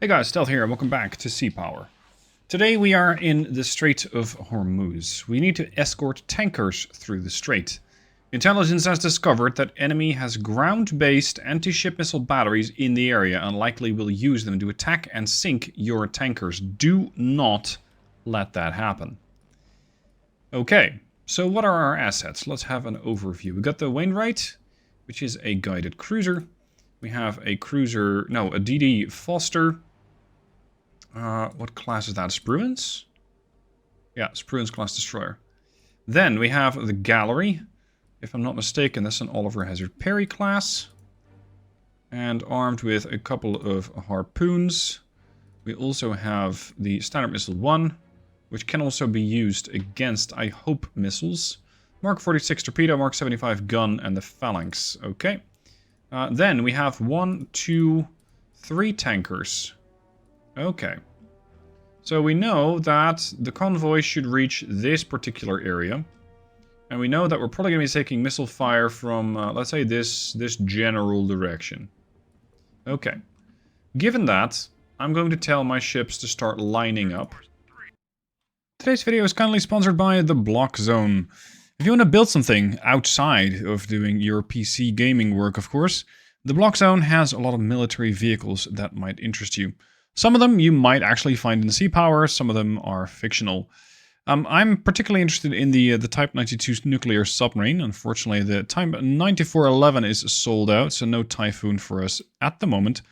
Hey guys, Stealth here, and welcome back to Sea Power. Today we are in the Strait of Hormuz. We need to escort tankers through the strait. Intelligence has discovered that enemy has ground-based anti-ship missile batteries in the area and likely will use them to attack and sink your tankers. Do not let that happen. Okay, so what are our assets? Let's have an overview. We got the Wainwright, which is a guided cruiser. We have a a DD Foster. What class is that? Spruance? Yeah, Spruance class destroyer. Then we have the Gallery. If I'm not mistaken, that's an Oliver Hazard Perry class. And armed with a couple of harpoons. We also have the Standard Missile 1, which can also be used against, I hope, missiles. Mark 46 torpedo, Mark 75 gun, and the Phalanx. Okay. Then we have 1, 2, 3 tankers. Okay. So we know that the convoy should reach this particular area. And we know that we're probably going to be taking missile fire from, let's say, this general direction. Okay. Given that, I'm going to tell my ships to start lining up. Today's video is kindly sponsored by the Block Zone. If you want to build something outside of doing your PC gaming work, of course, the Block Zone has a lot of military vehicles that might interest you. Some of them you might actually find in Sea Power, some of them are fictional. I'm particularly interested in the Type 92 nuclear submarine. Unfortunately, the Type 9411 is sold out, so no Typhoon for us at the moment.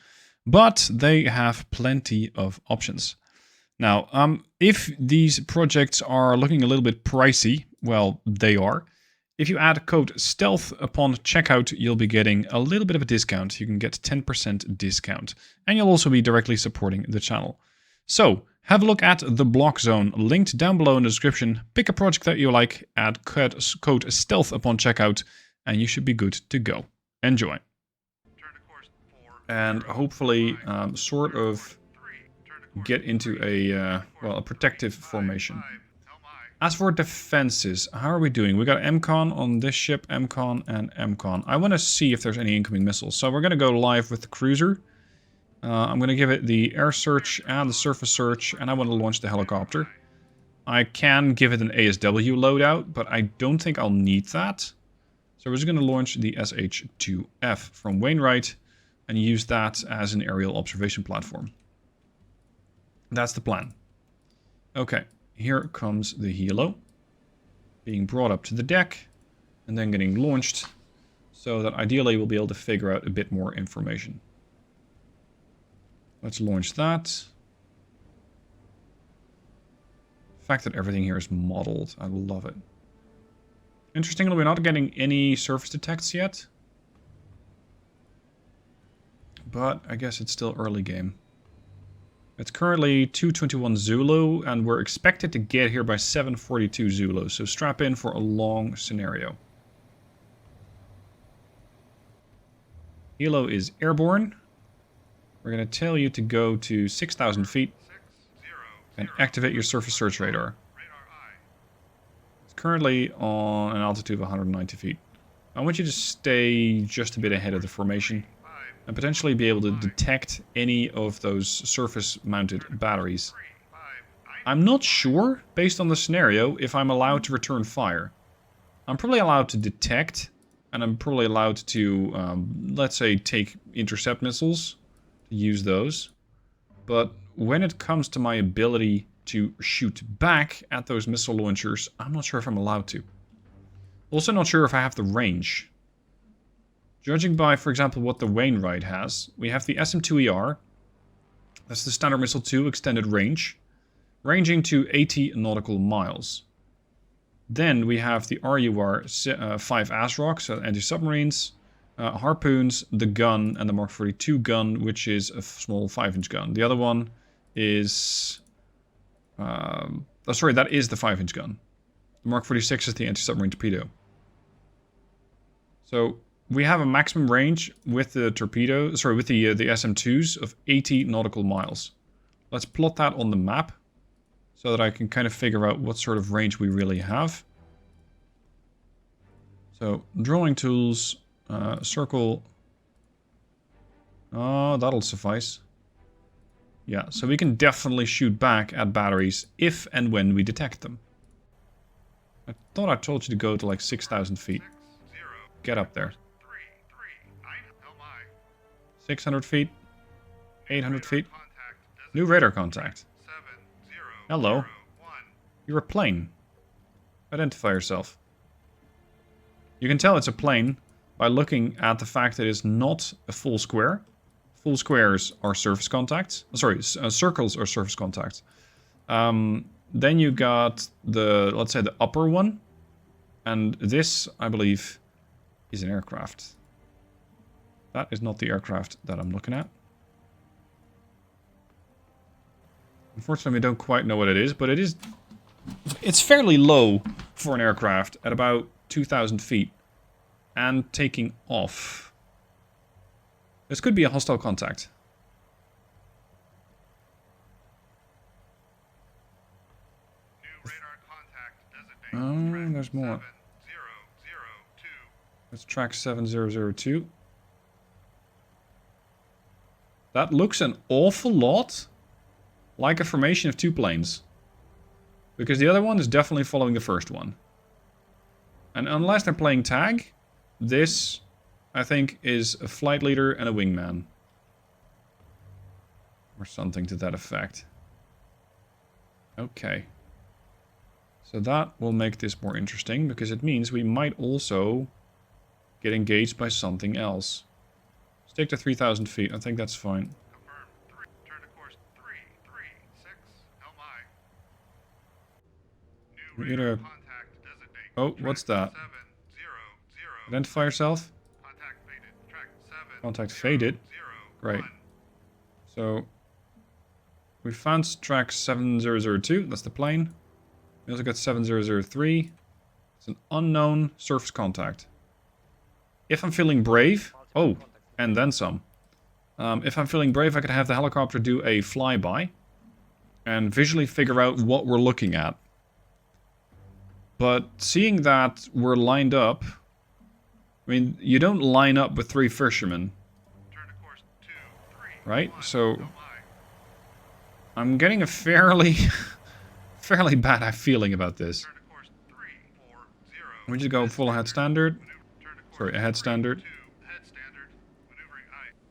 But they have plenty of options. Now, if these projects are looking a little bit pricey, well, they are. If you add code STEALTH upon checkout, you'll be getting a little bit of a discount. You can get 10% discount. And you'll also be directly supporting the channel. So, have a look at the Block Zone, linked down below in the description. Pick a project that you like, add code STEALTH upon checkout, and you should be good to go. Enjoy. And hopefully, sort of get into a protective formation. As for defenses, how are we doing? We got MCON on this ship, MCON and MCON. I want to see if there's any incoming missiles. So we're going to go live with the cruiser. I'm going to give it the air search and the surface search, and I want to launch the helicopter. I can give it an ASW loadout, but I don't think I'll need that. So we're just going to launch the SH-2F from Wainwright and use that as an aerial observation platform. That's the plan. Okay. Here comes the helo, being brought up to the deck, and then getting launched, so that ideally we'll be able to figure out a bit more information. Let's launch that. The fact that everything here is modeled, I love it. Interestingly, we're not getting any surface detects yet. But I guess it's still early game. It's currently 2:21 Zulu, and we're expected to get here by 7:42 Zulu, so strap in for a long scenario. Helo is airborne. We're going to tell you to go to 6,000 feet and activate your surface search radar. It's currently on an altitude of 190 feet. I want you to stay just a bit ahead of the formation and potentially be able to detect any of those surface-mounted batteries. I'm not sure, based on the scenario, if I'm allowed to return fire. I'm probably allowed to detect, and I'm probably allowed to, let's say, take intercept missiles, to use those. But when it comes to my ability to shoot back at those missile launchers, I'm not sure if I'm allowed to. Also not sure if I have the range. Judging by, for example, what the Wainwright has, we have the SM-2ER. That's the Standard Missile 2 extended range, ranging to 80 nautical miles. Then we have the RUR 5 ASROC, so anti-submarines, harpoons, the gun, and the Mark 42 gun, which is a small 5-inch gun. The other one is... that is the 5-inch gun. The Mark 46 is the anti-submarine torpedo. So we have a maximum range with the torpedo, with the SM2s of 80 nautical miles. Let's plot that on the map so that I can kind of figure out what sort of range we really have. So drawing tools, circle. Oh, that'll suffice. Yeah, so we can definitely shoot back at batteries if and when we detect them. I thought I told you to go to like 6,000 feet. Get up there. 600 feet. 800 feet. New radar contact. Hello. You're a plane. Identify yourself. You can tell it's a plane by looking at the fact that it's not a full square. Full squares are surface contacts. Sorry, circles are surface contacts. Then you got the, let's say, the upper one. And this, I believe, is an aircraft. That is not the aircraft that I'm looking at. Unfortunately, we don't quite know what it is, but it is... It's fairly low for an aircraft at about 2,000 feet. And taking off. This could be a hostile contact. Oh, there's more. Let's track 7002. That looks an awful lot like a formation of two planes. Because the other one is definitely following the first one. And unless they're playing tag, this, I think, is a flight leader and a wingman. Or something to that effect. Okay. So that will make this more interesting, because it means we might also get engaged by something else. Stick to 3,000 feet, I think that's fine. Turn to course 336 LMI. Oh, what's that? Identify yourself. Contact faded. Great. So we found track 7002. That's the plane. We also got 7003. It's an unknown surface contact. If I'm feeling brave... Oh, and then some. If I'm feeling brave, I could have the helicopter do a flyby. And visually figure out what we're looking at. But seeing that we're lined up... I mean, you don't line up with 3 fishermen. Right? So... I'm getting a fairly... fairly bad feeling about this. We just go full ahead standard. Sorry, ahead standard.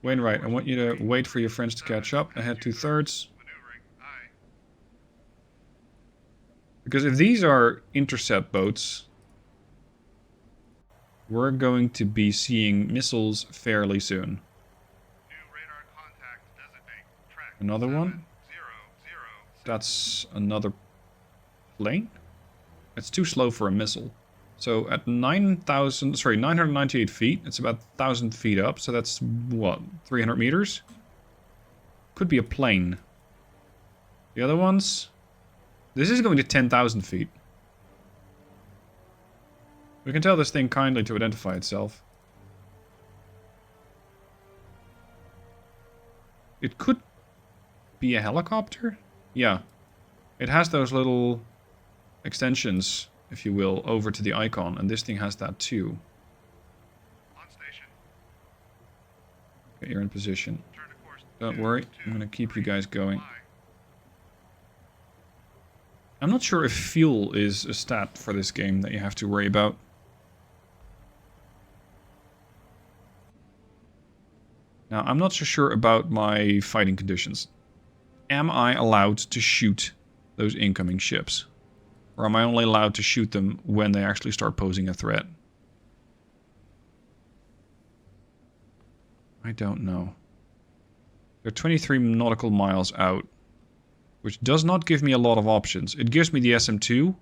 Wainwright, I want you to wait for your friends to catch up. Ahead 2/3. Because if these are intercept boats, we're going to be seeing missiles fairly soon. Another one? That's another plane? It's too slow for a missile. So at 998 feet, it's about 1,000 feet up, so that's, what, 300 meters? Could be a plane. The other ones? This is going to 10,000 feet. We can tell this thing kindly to identify itself. It could be a helicopter? Yeah. It has those little extensions, if you will, over to the icon, and this thing has that too. On station. Okay, you're in position. Don't worry, I'm gonna keep you guys going. I'm not sure if fuel is a stat for this game that you have to worry about. Now, I'm not so sure about my fighting conditions. Am I allowed to shoot those incoming ships? Or am I only allowed to shoot them when they actually start posing a threat? I don't know. They're 23 nautical miles out, which does not give me a lot of options. It gives me the SM-2.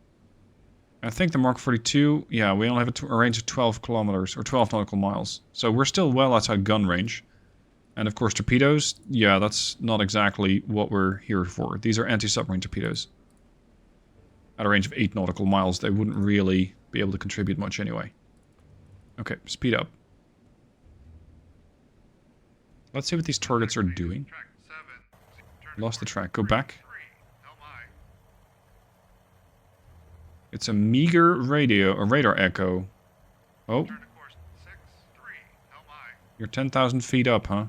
I think the Mark 42, yeah, we only have a range of 12 kilometers, or 12 nautical miles. So we're still well outside gun range. And of course torpedoes, yeah, that's not exactly what we're here for. These are anti-submarine torpedoes. At a range of 8 nautical miles, they wouldn't really be able to contribute much anyway. Okay, speed up. Let's see what these targets are doing. Lost the track. Go back. It's a meager radio, a radar echo. Oh. You're 10,000 feet up, huh?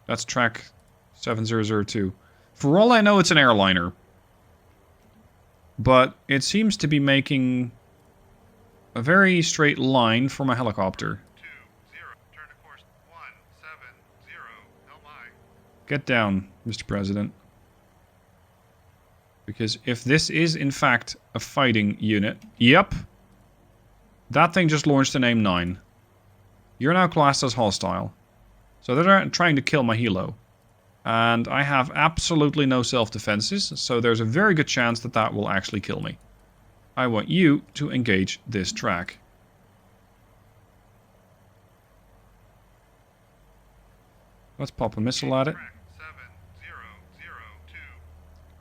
That's track 7002. For all I know, it's an airliner. But it seems to be making a very straight line for my helicopter. 20, turn to course 170, LI. Get down, Mr. President. Because if this is, in fact, a fighting unit... Yep. That thing just launched an AIM-9. You're now classed as hostile. So they're trying to kill my helo. And I have absolutely no self-defenses, so there's a very good chance that that will actually kill me. I want you to engage this track. Let's pop a missile at it.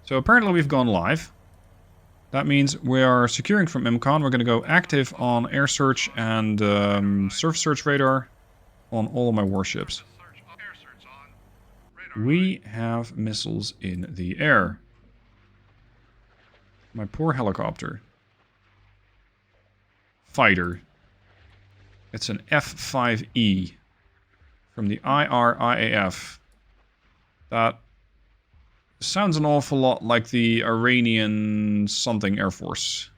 So apparently we've gone live. That means we are securing from MCON. We're going to go active on air search and surf search radar on all of my warships. We have missiles in the air. My poor helicopter. Fighter. It's an F-5E from the IRIAF. That sounds an awful lot like the Iranian something Air Force.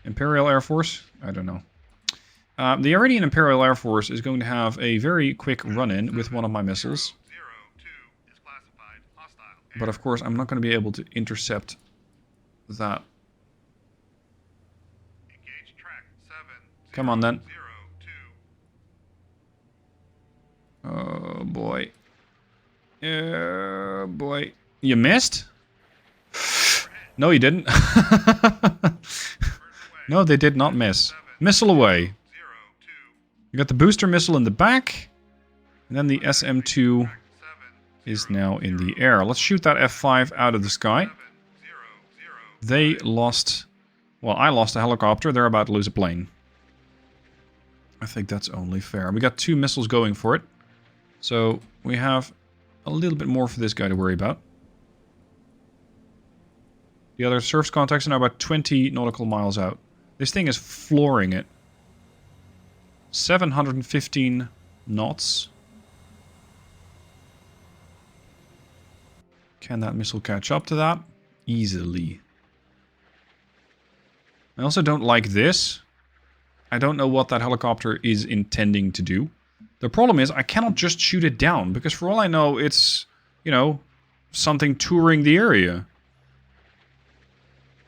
Imperial Air Force? I don't know. The Iranian Imperial Air Force is going to have a very quick run-in with one of my missiles. But of course, I'm not going to be able to intercept that. Come on then. Oh boy. Boy. You missed? No, you didn't. No, they did not miss. Missile away. You got the booster missile in the back. And then the SM-2 is now in the air. Let's shoot that F-5 out of the sky. They lost... Well, I lost a helicopter. They're about to lose a plane. I think that's only fair. We got 2 missiles going for it. So we have a little bit more for this guy to worry about. The other surface contacts are now about 20 nautical miles out. This thing is flooring it. 715 knots. Can that missile catch up to that? Easily. I also don't like this. I don't know what that helicopter is intending to do. The problem is I cannot just shoot it down, because for all I know it's, you know, something touring the area.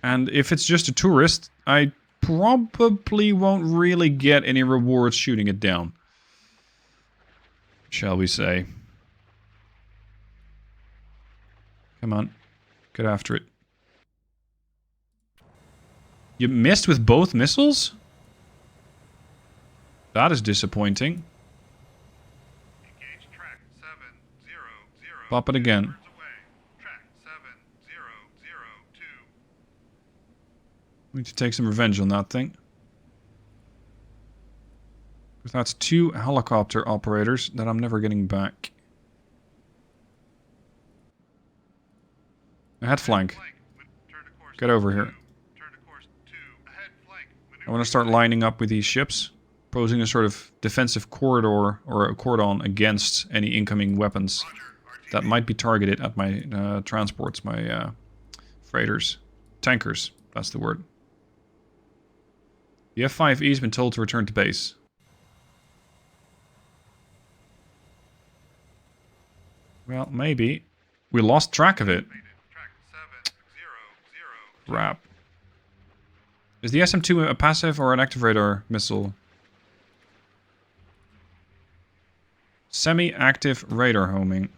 And if it's just a tourist, I probably won't really get any rewards shooting it down. Shall we say. Come on. Get after it. You missed with both missiles? That is disappointing. Pop it again. We need to take some revenge on that thing. Because that's 2 helicopter operators that I'm never getting back. Ahead flank. Get over here. I want to start lining up with these ships, posing a sort of defensive corridor or a cordon against any incoming weapons that might be targeted at my transports, my freighters. Tankers, that's the word. The F-5E has been told to return to base. Well, maybe. We lost track of it. Crap. Is the SM-2 a passive or an active radar missile? Semi-active radar homing.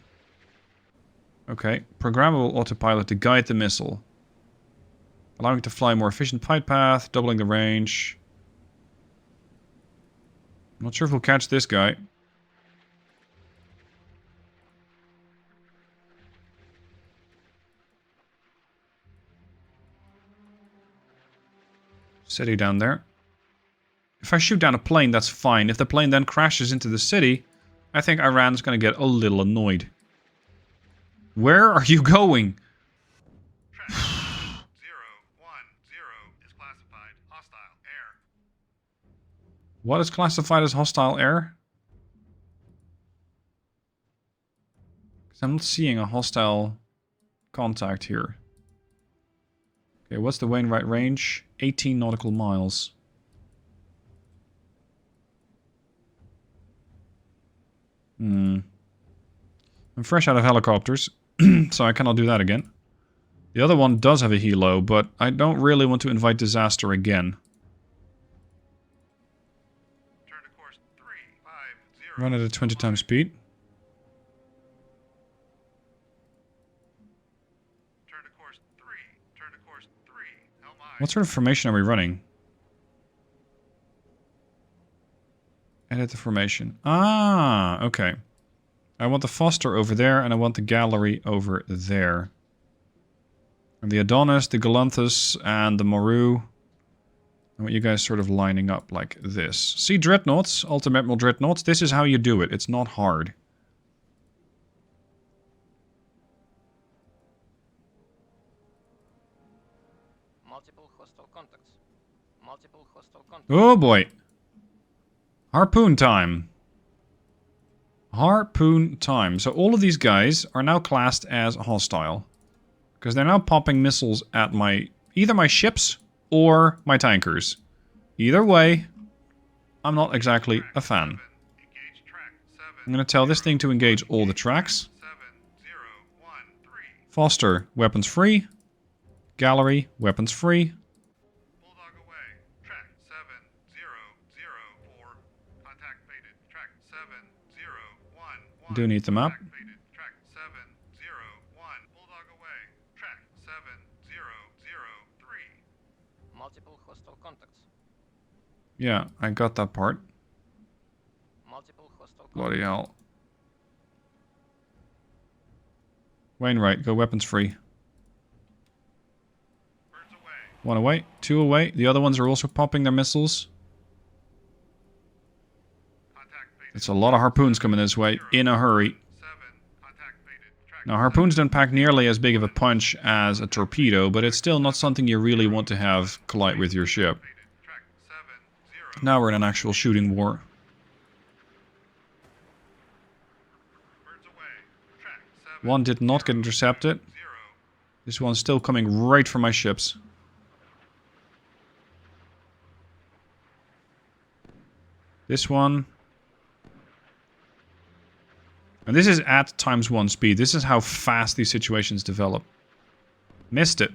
Okay. Programmable autopilot to guide the missile. Allowing it to fly a more efficient flight path, doubling the range. I'm not sure if we'll catch this guy. City down there. If I shoot down a plane, that's fine. If the plane then crashes into the city, I think Iran's going to get a little annoyed. Where are you going? 010 is classified hostile air. What is classified as hostile air? I'm not seeing a hostile contact here. Okay, what's the Wainwright range? 18 nautical miles. I'm fresh out of helicopters, so I cannot do that again. The other one does have a helo, but I don't really want to invite disaster again. Turn to course 350. Run at a 20 times speed. Turn to course 3. Turn to course 3. LMI. What sort of formation are we running? Edit the formation. Ah, okay. I want the Foster over there, and I want the Gallery over there. And the Adonis, the Galanthus, and the Maru. I want you guys sort of lining up like this. See, Dreadnoughts, Ultimate Admiral Dreadnoughts, this is how you do it. It's not hard. Multiple hostile contacts. Multiple hostile contacts. Oh boy. Harpoon time. Harpoon time. So all of these guys are now classed as hostile. Because they're now popping missiles at either my ships or my tankers. Either way, I'm not exactly a fan. Engage track 7. I'm going to tell this thing to engage all the tracks. 7013. Foster, weapons free. Gallery, weapons free. Bulldog away. Track 7004. Contact faded. Track 7011. Do need the map. Contact faded. Track 701. Bulldog away. Track 7003. Multiple hostile contacts. Yeah, I got that part. Multiple hostile contacts. Bloody hell. Wainwright, go weapons free. Birds away. One away, two away. The other ones are also popping their missiles. Contact faded. It's a lot of harpoons coming this way, in a hurry. 7. Contact faded. Track Now, harpoons don't pack nearly as big of a punch as a torpedo, but it's still not something you really want to have collide with your ship. faded. Track 70. Now we're in an actual shooting war. Birds away. Track 7. One did not get intercepted. 0. This one's still coming right for my ships. This one. And this is at ×1 speed. This is how fast these situations develop. Missed it.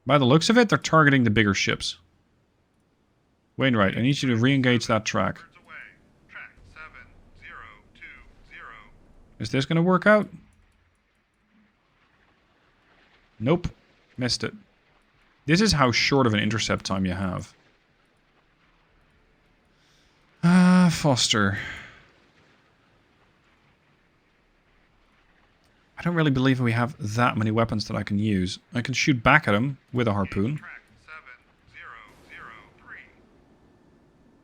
By the looks of it, they're targeting the bigger ships. Wainwright, I need you to re-engage that track. Birds away. Track 7020. Is this going to work out? Nope. Missed it. This is how short of an intercept time you have. Foster. I don't really believe we have that many weapons that I can use. I can shoot back at him with a harpoon. Track 7003.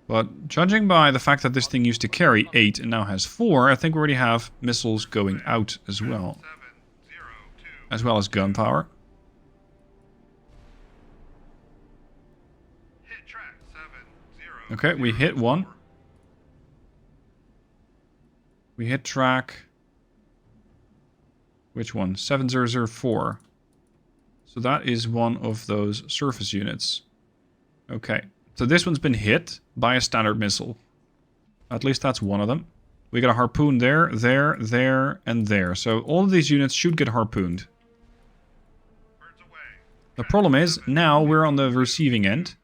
But judging by the fact that this thing used to carry 8 and now has 4, I think we already have missiles going out as well. 702. As well as gunpowder. Hit track 70. Okay, we hit one. We hit track... Which one? 7004. So that is one of those surface units. Okay. So this one's been hit by a standard missile. At least that's one of them. We got a harpoon there, there, and there. So all of these units should get harpooned. Birds away. The problem is, now we're on the receiving end.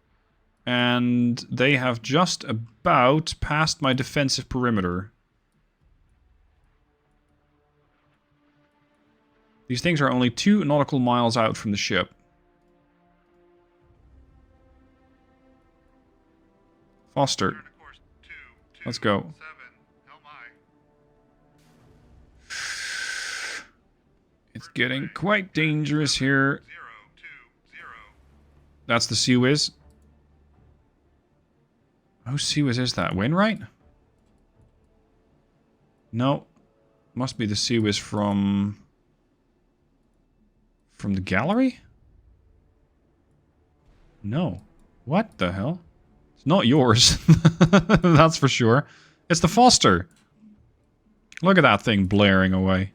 And they have just about passed my defensive perimeter. These things are only 2 nautical miles out from the ship. Foster. Turn to course 227. Let's go. LMI. It's getting quite dangerous here. 020. That's the Sea Whiz. Whose Sea Whiz is that? Wainwright? No. Must be the Sea Whiz from... From the gallery? No. What the hell? It's not yours. That's for sure. It's the Foster. Look at that thing blaring away.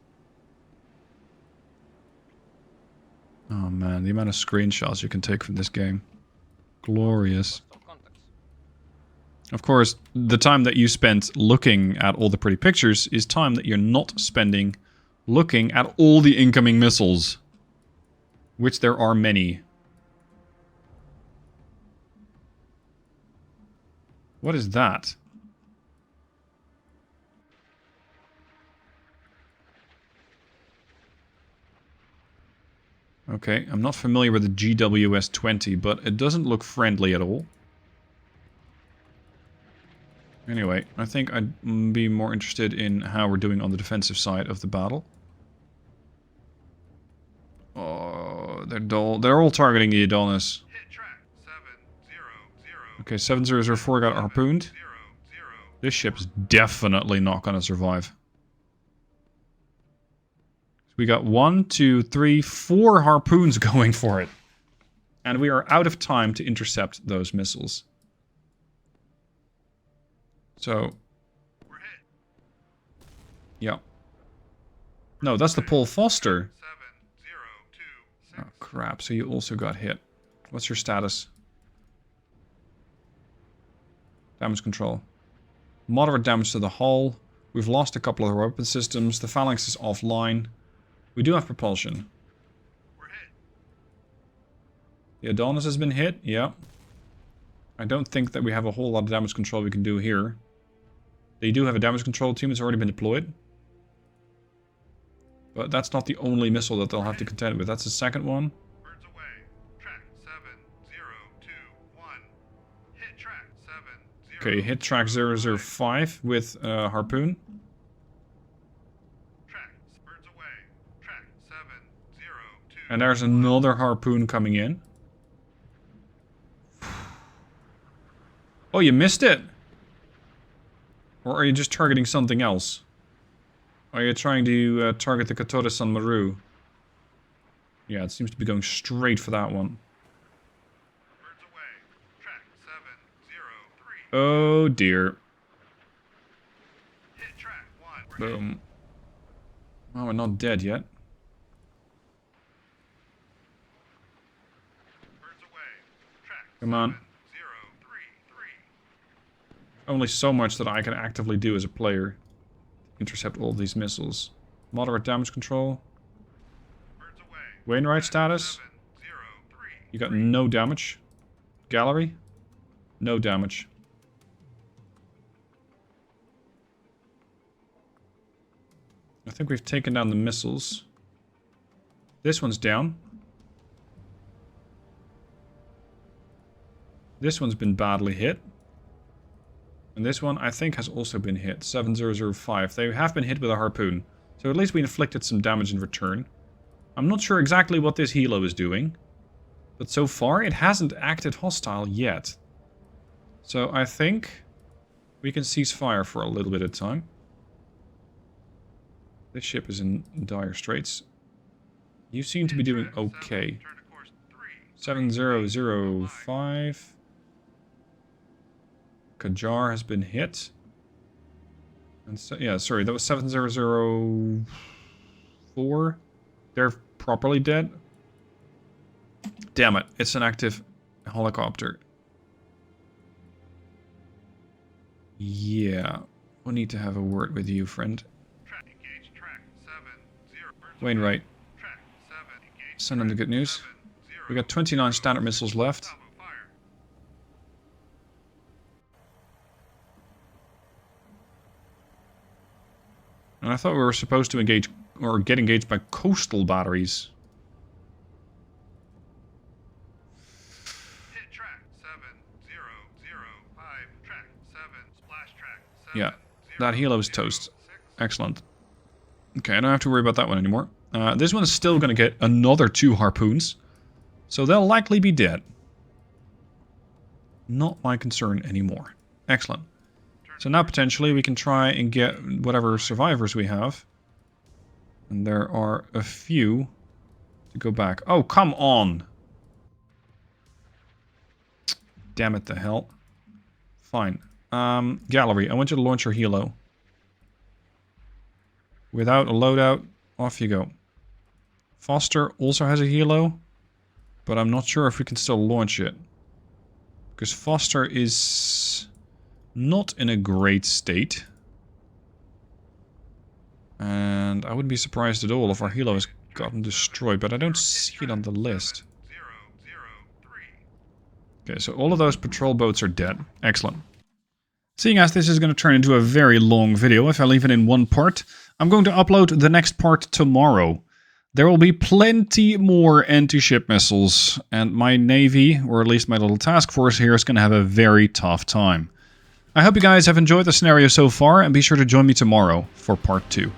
Oh man, the amount of screenshots you can take from this game. Glorious. Hostile contacts. Of course, the time that you spent looking at all the pretty pictures is time that you're not spending looking at all the incoming missiles. Which there are many. What is that? Okay, I'm not familiar with the GWS-20, but it doesn't look friendly at all. Anyway, I think I'd be more interested in how we're doing on the defensive side of the battle. Oh, they're all targeting the Adonis. Hit track 700. Okay, 7004 got harpooned. 000. This ship's definitely not gonna survive. We got 1, 2, 3, 4 harpoons going for it. And we are out of time to intercept those missiles. So... We're hit. yeah. No, that's the Paul Foster. 7026. Oh, crap. So you also got hit. What's your status? Damage control. Moderate damage to the hull. We've lost a couple of our weapon systems. The phalanx is offline. We do have propulsion. We're hit. The Adonis has been hit. Yeah. I don't think that we have a whole lot of damage control we can do here. They do have a damage control team. It's already been deployed. But that's not the only missile that they'll have to contend with. That's the second one. Birds away. Track 7021. Hit track 70. Okay, hit track 005 with harpoon. Track birds away. Track 702. And there's another harpoon coming in. Oh, you missed it! Or are you just targeting something else? Are you trying to target the Katore San Maru? Yeah, it seems to be going straight for that one. Birds away. Track 703. Oh dear. Hit track 1. We're hit. Boom. Oh, we're not dead yet. Birds away. Track Come on. 7033. Only so much that I can actively do as a player. Intercept all these missiles. Moderate damage control. Birds away. Wainwright status. 703. You got no damage. Gallery. No damage. I think we've taken down the missiles. This one's down. This one's been badly hit. And this one, I think, has also been hit. 7005. They have been hit with a harpoon. So at least we inflicted some damage in return. I'm not sure exactly what this helo is doing. But so far, it hasn't acted hostile yet. So I think we can cease fire for a little bit of time. This ship is in dire straits. You seem to be doing okay. Turn to course 3. 7005. Qajar has been hit. And so, yeah, sorry, that was 7004. They're properly dead. Damn it, it's an active helicopter. Yeah, we'll need to have a word with you, friend. Track engage track 70. Birds Wainwright, track 7. Engage send them the good news. 70. We got 29 standard missiles left. Salvo fire. And I thought we were supposed to engage, or get engaged by coastal batteries. Hit track 7005. Track 7. Splash track 7. Yeah, that helo is toast. Excellent. Okay, I don't have to worry about that one anymore. This one is still going to get another 2 harpoons. So they'll likely be dead. Not my concern anymore. Excellent. So now potentially we can try and get whatever survivors we have. And there are a few to go back. Oh, come on! Damn it the hell. Fine. Gallery, I want you to launch your helo. Without a loadout, off you go. Foster also has a helo, but I'm not sure if we can still launch it. Because Foster is not in a great state. And I wouldn't be surprised at all if our helo has gotten destroyed, but I don't see it on the list. 003. Okay, so all of those patrol boats are dead. Excellent. Seeing as this is going to turn into a very long video, if I leave it in one part, I'm going to upload the next part tomorrow. There will be plenty more anti-ship missiles, and my navy, or at least my little task force here, is going to have a very tough time. I hope you guys have enjoyed the scenario so far, and be sure to join me tomorrow for part 2.